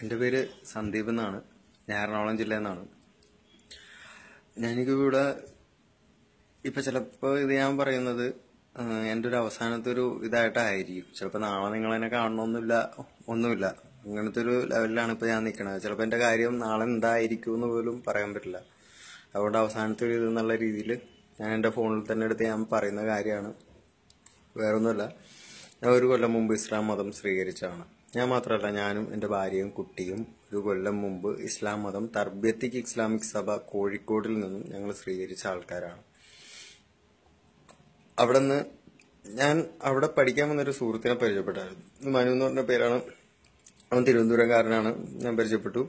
എൻ്റെ പേര് സന്ദീപ് എന്നാണ്. ഞാൻ എറണാകുളം ജില്ലയിൽ നിന്നാണ്. ഞാനിവിടെ ഇപ്പം ചിലപ്പോൾ ഇത് ഞാൻ പറയുന്നത് എൻ്റെ ഒരു അവസാനത്തെ ഒരു ഇതായിട്ടായിരിക്കും. ചിലപ്പോൾ നാളെ നിങ്ങളെന്നെ കാണണമെന്നില്ല, ഒന്നുമില്ല. അങ്ങനത്തെ ഒരു ലെവലിലാണ് ഇപ്പോൾ ഞാൻ നിൽക്കുന്നത്. ചിലപ്പോൾ എൻ്റെ കാര്യം നാളെ എന്തായിരിക്കും എന്ന് പോലും പറയാൻ പറ്റില്ല. അതുകൊണ്ട് അവസാനത്തെ ഒരു ഇതെന്നുള്ള രീതിയിൽ ഞാൻ എൻ്റെ ഫോണിൽ തന്നെ എടുത്ത് ഞാൻ പറയുന്ന കാര്യമാണ്. വേറൊന്നുമല്ല, ഞാൻ ഒരു കൊല്ലം മുമ്പ് ഇസ്ലാം മതം സ്വീകരിച്ചതാണ്. ഞാൻ മാത്രമല്ല, ഞാനും എൻ്റെ ഭാര്യയും കുട്ടിയും ഒരു കൊല്ലം മുമ്പ് ഇസ്ലാം മതം തർബിയത്തിക് ഇസ്ലാമിക് സഭ കോഴിക്കോടിൽ നിന്നും ഞങ്ങൾ സ്വീകരിച്ച ആൾക്കാരാണ്. അവിടെ നിന്ന് ഞാൻ അവിടെ പഠിക്കാൻ വന്നൊരു സുഹൃത്തിനെ പരിചയപ്പെട്ടായിരുന്നു. മനു എന്ന് പറഞ്ഞ പേരാണ്. അവൻ തിരുവനന്തപുരംകാരനാണ്. ഞാൻ പരിചയപ്പെട്ടു.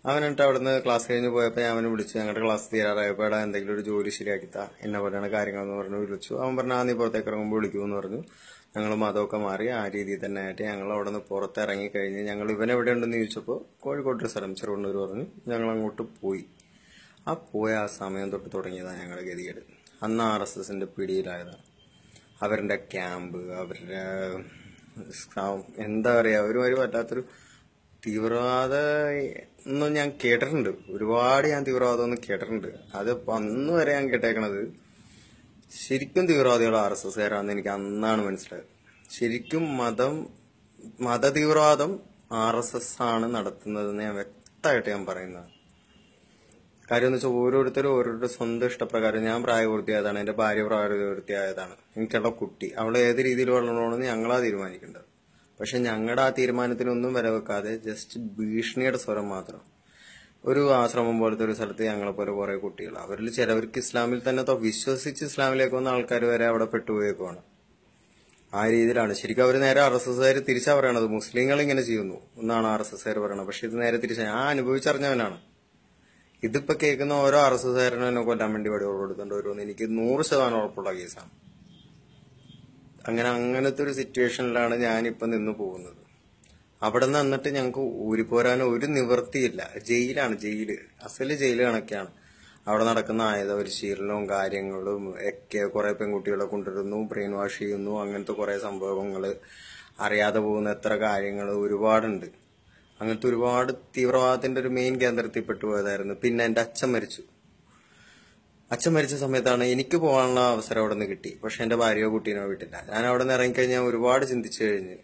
അവനിട്ട് അവിടെ നിന്ന് ക്ലാസ് കഴിഞ്ഞ് പോയപ്പോൾ ഞാൻ അവനെ വിളിച്ചു. ഞങ്ങളുടെ ക്ലാസ് തീരാറായപ്പോൾ എന്തെങ്കിലും ഒരു ജോലി ശരിയാക്കിത്താ, എന്നെ പോലെയാണ് കാര്യങ്ങളെന്ന് പറഞ്ഞ് വിളിച്ചു. അവൻ പറഞ്ഞു, നീ പുറത്തേക്ക് ഇറങ്ങുമ്പോൾ വിളിക്കുമെന്ന് പറഞ്ഞു. ഞങ്ങൾ മതമൊക്കെ മാറി ആ രീതിയിൽ തന്നെ ആയിട്ട് ഞങ്ങൾ അവിടെ നിന്ന് പുറത്തിറങ്ങി കഴിഞ്ഞ് ഞങ്ങൾ ഇവനെവിടെ ഉണ്ടെന്ന് ചോദിച്ചപ്പോൾ കോഴിക്കോട്ടൊരു സ്ഥലം ചെറുവണ്ണൂർ പറഞ്ഞു. ഞങ്ങൾ അങ്ങോട്ട് പോയി. പോയ ആ സമയം തൊട്ട് തുടങ്ങിയതാണ് ഞങ്ങളുടെ ഗതികേട്. അന്ന് RSSന്റെ പിടിയിലായതാണ്. അവരുടെ ക്യാമ്പ്, അവരുടെ എന്താ പറയുക, ഒരുമാതിരി പറ്റാത്തൊരു തീവ്രവാദ ഒന്നും ഞാൻ കേട്ടിട്ടുണ്ട്. ഒരുപാട് ഞാൻ തീവ്രവാദം ഒന്നും കേട്ടിട്ടുണ്ട്. അത് അന്ന് വരെ ഞാൻ കേട്ടേക്കണത് ശരിക്കും തീവ്രവാദികൾ RSSകാരാണെന്ന് എനിക്ക് അന്നാണ് മനസ്സിലായത്. ശരിക്കും മത തീവ്രവാദം RSS ആണ് നടത്തുന്നതെന്ന് ഞാൻ വ്യക്തമായിട്ട് ഞാൻ പറയുന്നതാണ്. കാര്യം എന്ന് വെച്ചാൽ ഓരോരുത്തരുടെ സ്വന്തം ഇഷ്ടപ്രകാരം. ഞാൻ പ്രായപൂർത്തിയായതാണ്, എന്റെ ഭാര്യ പ്രായപൂർത്തിയായതാണ്, എനിക്കുള്ള കുട്ടി, അവളെ ഏത് രീതിയിൽ വളരണമെന്ന് ഞങ്ങളാ തീരുമാനിക്കേണ്ടത്. പക്ഷെ ഞങ്ങളുടെ ആ തീരുമാനത്തിനൊന്നും വില വെക്കാതെ ജസ്റ്റ് ഭീഷണിയുടെ സ്വരം മാത്രം. ഒരു ആശ്രമം പോലത്തെ ഒരു സ്ഥലത്ത് ഞങ്ങളെ പോലെ കുറെ കുട്ടികൾ, അവരിൽ ചിലവർക്ക് ഇസ്ലാമിൽ തന്നെ വിശ്വസിച്ച് ഇസ്ലാമിലേക്ക് വന്ന ആൾക്കാർ വരെ അവിടെ പെട്ടുപോയേക്കുവാണ്. ആ രീതിയിലാണ്. ശരിക്കും അവർ നേരെ RSSകാർ തിരിച്ചാ പറയണത്, മുസ്ലിങ്ങൾ ഇങ്ങനെ ചെയ്യുന്നു എന്നാണ് RSSകാർ പറയണത്. പക്ഷെ ഇത് നേരെ തിരിച്ചാ. ഞാൻ അനുഭവിച്ചറിഞ്ഞവനാണ്. ഇതിപ്പോ കേൾക്കുന്ന ഓരോ RSSകാരനും എന്നെ കൊല്ലാൻ വേണ്ടി വെടികൾ കൊടുക്കേണ്ടി വരുമെന്ന് എനിക്ക് 100% ഉറപ്പുള്ള കേസാണ്. അങ്ങനത്തെ ഒരു സിറ്റുവേഷനിലാണ് ഞാനിപ്പോ നിന്ന് പോകുന്നത്. അവിടെ നിന്ന് എന്നിട്ട് ഞങ്ങൾക്ക് ഊരിപ്പോരാൻ ഒരു നിവൃത്തിയില്ല. ജയിലാണ്, അസല് ജയില് കണക്കാണ്. അവിടെ നടക്കുന്ന ആയുധ പരിശീലനവും കാര്യങ്ങളും ഒക്കെ. കുറെ പെൺകുട്ടികളെ കൊണ്ടുവരുന്നു, ബ്രെയിൻ വാഷ് ചെയ്യുന്നു, അങ്ങനത്തെ കുറെ സംഭവങ്ങള്, അറിയാതെ പോകുന്ന എത്ര കാര്യങ്ങൾ ഒരുപാടുണ്ട്. അങ്ങനത്തെ ഒരുപാട് തീവ്രവാദത്തിന്റെ ഒരു മെയിൻ കേന്ദ്രത്തിൽ പെട്ടുപോയതായിരുന്നു. പിന്നെ എന്റെ അച്ഛൻ മരിച്ച സമയത്താണ് എനിക്ക് പോകാനുള്ള അവസരം അവിടെ നിന്ന് കിട്ടി. പക്ഷെ എന്റെ ഭാര്യയോ കുട്ടീനോ വിട്ടില്ല. ഞാൻ അവിടെ നിന്ന് ഇറങ്ങിക്കഴിഞ്ഞാൽ ഒരുപാട് ചിന്തിച്ചു കഴിഞ്ഞ്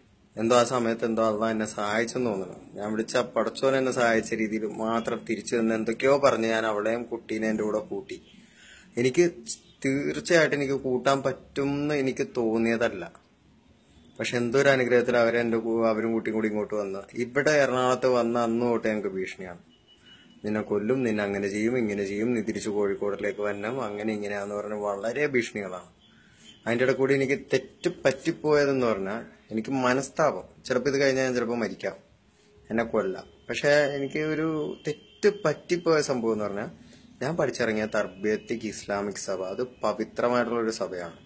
ആ സമയത്ത് അള്ളാ എന്നെ സഹായിച്ചെന്ന് തോന്നുന്നു. ഞാൻ വിളിച്ച പടച്ചോൻ എന്നെ സഹായിച്ച രീതിയിൽ മാത്രം തിരിച്ചു നിന്ന് എന്തൊക്കെയോ പറഞ്ഞ് ഞാൻ അവളെയും കുട്ടീനെ എന്റെ കൂടെ കൂട്ടി. എനിക്ക് തീർച്ചയായിട്ടും എനിക്ക് കൂട്ടാൻ പറ്റുമെന്ന് എനിക്ക് തോന്നിയതല്ല. പക്ഷെ എന്തോ ഒരു അനുഗ്രഹത്തിൽ അവരും കുട്ടിയും കൂടി ഇങ്ങോട്ട് വന്ന് ഇവിടെ എറണാകുളത്ത് വന്ന അന്ന് തൊട്ട് ഞങ്ങൾക്ക് ഭീഷണിയാണ്. നിന്നെ കൊല്ലും, നിന്നെ അങ്ങനെ ചെയ്യും, ഇങ്ങനെ ചെയ്യും, നീ തിരിച്ചു കോഴിക്കോടിലേക്ക് വരണം, അങ്ങനെ ഇങ്ങനെയാന്ന് പറഞ്ഞ് വളരെ ഭീഷണികളാണ്. അതിൻ്റെ ഇടയിൽ കൂടി എനിക്ക് തെറ്റ് പറ്റിപ്പോയതെന്ന് പറഞ്ഞാൽ എനിക്ക് മനസ്താപം. ചിലപ്പോൾ ഇത് കഴിഞ്ഞാൽ ഞാൻ ചിലപ്പോൾ മരിക്കാം, എന്നെ കൊല്ലാം. പക്ഷെ എനിക്ക് ഒരു തെറ്റ് പറ്റിപ്പോയ സംഭവം എന്ന് പറഞ്ഞാൽ, ഞാൻ പഠിച്ചിറങ്ങിയ തർബിയത്തിക് ഇസ്ലാമിക് സഭ അത് പവിത്രമായിട്ടുള്ളൊരു സഭയാണ്.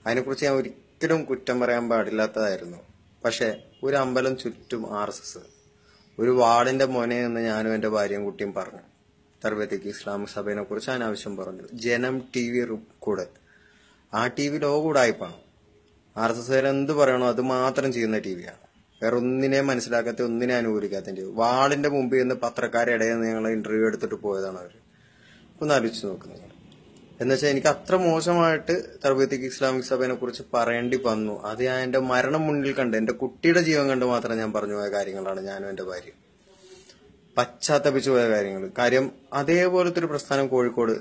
അതിനെക്കുറിച്ച് ഞാൻ ഒരിക്കലും കുറ്റം പറയാൻ പാടില്ലാത്തതായിരുന്നു. പക്ഷെ ഒരു അമ്പലം ചുറ്റും RSS, ഒരു വാർഡിന്റെ മോനെ എന്ന് ഞാനും എന്റെ ഭാര്യയും കുട്ടിയും പറഞ്ഞു. തർബിയത്തിക് ഇസ്ലാമിക് സഭയെ കുറിച്ച് അനാവശ്യം പറഞ്ഞു. ജനം TV കൂടെ, ആ TV ലോകൂടായിപ്പാണ്. RSSകാർ എന്ത് പറയണോ അത് മാത്രം ചെയ്യുന്ന TVയാണ്. വേറെ ഒന്നിനെ മനസ്സിലാക്കാത്ത, ഒന്നിനെ അനുകൂലിക്കാത്ത TV. വാർഡിന്റെ മുമ്പിൽ നിന്ന് പത്രക്കാരുടെ ഇടയിൽ നിന്ന് ഞങ്ങൾ ഇന്റർവ്യൂ എടുത്തിട്ട് പോയതാണ് അവര്. ഒന്ന് ആലോചിച്ച് നോക്കുന്നത്. എന്നുവെച്ചാൽ എനിക്ക് അത്ര മോശമായിട്ട് തർബിയത്തിക് ഇസ്ലാമിക് സഭയെ കുറിച്ച് പറയേണ്ടി വന്നു. അത് ഞാൻ എന്റെ മരണം മുന്നിൽ കണ്ട്, എന്റെ കുട്ടിയുടെ ജീവൻ കണ്ട് മാത്രം ഞാൻ പറഞ്ഞു പോയ കാര്യങ്ങളാണ്. ഞാനും എന്റെ ഭാര്യ പശ്ചാത്തപിച്ചു പോയ കാര്യങ്ങൾ. കാര്യം അതേപോലത്തെ ഒരു പ്രസ്ഥാനം കോഴിക്കോട്,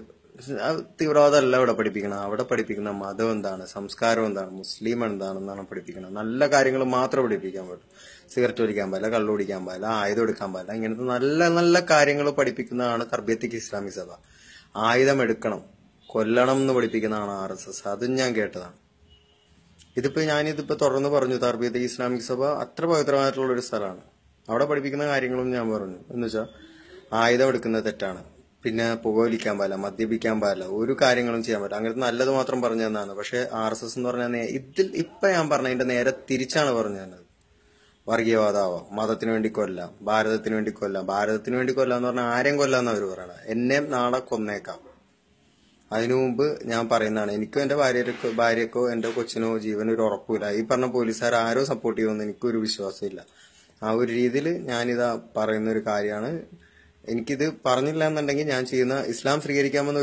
തീവ്രവാദമല്ല അവിടെ പഠിപ്പിക്കണം. അവിടെ പഠിപ്പിക്കുന്ന മതം എന്താണ്, സംസ്കാരം എന്താണ്, മുസ്ലിം എന്താണെന്നാണ് പഠിപ്പിക്കുന്നത്. നല്ല കാര്യങ്ങൾ മാത്രം പഠിപ്പിക്കാൻ പറ്റും. സിഗരറ്റ് വലിക്കാൻ പാടില്ല, കള്ളു കുടിക്കാൻ പാടില്ല, ആയുധം എടുക്കാൻ പാടില്ല, ഇങ്ങനത്തെ നല്ല നല്ല കാര്യങ്ങൾ പഠിപ്പിക്കുന്നതാണ് തർബിയത്തിക് ഇസ്ലാമിക് സഭ. ആയുധം എടുക്കണം, കൊല്ലണം എന്ന് പഠിപ്പിക്കുന്നതാണ് RSS. അതും ഞാൻ കേട്ടതാണ്. ഞാനിതിപ്പോ തുറന്ന് പറഞ്ഞു, തർബിയത്തിക് ഇസ്ലാമിക് സഭ അത്ര പവിത്രമായിട്ടുള്ള ഒരു സ്ഥലമാണ്. അവിടെ പഠിപ്പിക്കുന്ന കാര്യങ്ങളും ഞാൻ പറഞ്ഞു. എന്ന് വെച്ചാൽ ആയുധം എടുക്കുന്നത് തെറ്റാണ്, പിന്നെ പുകവലിക്കാൻ പാടില്ല, മദ്യപിക്കാൻ പാടില്ല, ഒരു കാര്യങ്ങളും ചെയ്യാൻ പറ്റില്ല. അങ്ങനത്തെ നല്ലത് മാത്രം പറഞ്ഞു തന്നാണ്. പക്ഷെ RSS എന്ന് പറഞ്ഞാൽ ഇപ്പൊ ഞാൻ പറഞ്ഞതിന്റെ നേരെ തിരിച്ചാണ് പറഞ്ഞു തന്നത്. വർഗീയവാദാവാം, മതത്തിന് വേണ്ടി കൊല്ലാം, ഭാരതത്തിന് വേണ്ടി കൊല്ലാം. ഭാരതത്തിന് വേണ്ടി കൊല്ലാന്ന് പറഞ്ഞാൽ ആരെയും കൊല്ലാന്ന് അവർ പറയണ. എന്നെ നാളെ കൊന്നേക്കാം. അതിനു മുമ്പ് ഞാൻ പറയുന്നതാണ്, എനിക്കോ എന്റെ ഭാര്യക്കോ എന്റെ കൊച്ചിനോ ജീവനൊരു ഉറപ്പില്ല. ഈ പറഞ്ഞ പോലീസുകാർ ആരോ സപ്പോർട്ട് ചെയ്യുമെന്ന് എനിക്കൊരു വിശ്വാസമില്ല. ആ ഒരു രീതിയിൽ ഞാനിതാ പറയുന്ന ഒരു കാര്യമാണ്. എനിക്കിത് പറഞ്ഞില്ല എന്നുണ്ടെങ്കിൽ ഞാൻ ചെയ്യുന്ന ഇസ്ലാം സ്വീകരിക്കാമെന്ന്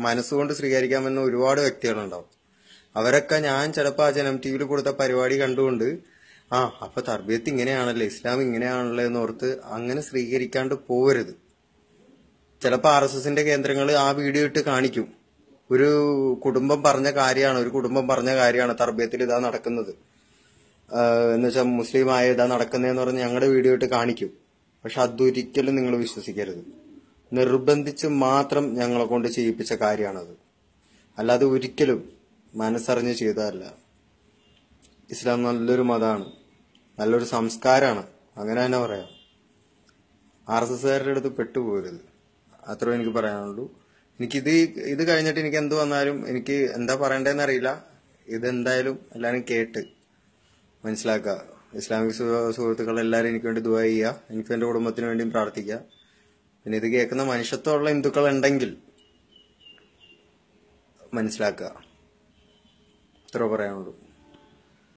മനസ്സുകൊണ്ട് സ്വീകരിക്കാമെന്ന ഒരുപാട് വ്യക്തികളുണ്ടാവും. അവരൊക്കെ ഞാൻ ചിലപ്പോൾ ആ ജനം ടി വിയിൽ കൊടുത്ത പരിപാടി കണ്ടുകൊണ്ട് അപ്പൊ തർബിയത്ത് ഇങ്ങനെയാണല്ലേ, ഇസ്ലാം ഇങ്ങനെയാണല്ലേ എന്നോർത്ത് അങ്ങനെ സ്വീകരിക്കാണ്ട് പോവരുത്. ചിലപ്പോൾ RSSന്റെ കേന്ദ്രങ്ങൾ ആ വീഡിയോ ഇട്ട് കാണിക്കും. ഒരു കുടുംബം പറഞ്ഞ കാര്യമാണ് തർബിയത്തിൽ ഇതാ നടക്കുന്നത് എന്ന് വെച്ചാൽ മുസ്ലിമായ ഇതാ നടക്കുന്നതെന്ന് പറഞ്ഞ് ഞങ്ങളുടെ വീഡിയോ ഇട്ട് കാണിക്കും. പക്ഷെ അതൊരിക്കലും നിങ്ങൾ വിശ്വസിക്കരുത്. നിർബന്ധിച്ച് മാത്രം ഞങ്ങളെ കൊണ്ട് ചെയ്യിപ്പിച്ച കാര്യമാണത്. അല്ലാതെ ഒരിക്കലും മനസ്സറിഞ്ഞ് ചെയ്തതല്ല. ഇസ്ലാം നല്ലൊരു മതമാണ്, നല്ലൊരു സംസ്കാരമാണ്, അങ്ങനെ തന്നെ പറയാം. RSSകാരുടെ അടുത്ത് പെട്ടുപോകരുത്. അത്രയും എനിക്ക് പറയാനുള്ളൂ. ഇത് കഴിഞ്ഞിട്ട് എനിക്ക് എന്ത് വന്നാലും എനിക്ക് എന്താ പറയണ്ടതെന്ന് അറിയില്ല. ഇതെന്തായാലും എല്ലാവരും കേട്ട് മനസ്സിലാക്കുക. ഇസ്ലാമിക സുഹൃത്തുക്കൾ എല്ലാവരും എനിക്ക് വേണ്ടി ദുആ ചെയ്യുക. എനിക്കും എന്റെ കുടുംബത്തിന് വേണ്ടിയും പ്രാർത്ഥിക്കുക. പിന്നെ ഇത് കേൾക്കുന്ന മനുഷ്യത്വമുള്ള ഹിന്ദുക്കൾ ഉണ്ടെങ്കിൽ മനസ്സിലാക്കുക. ഇത്ര പറയാനുള്ളൂ.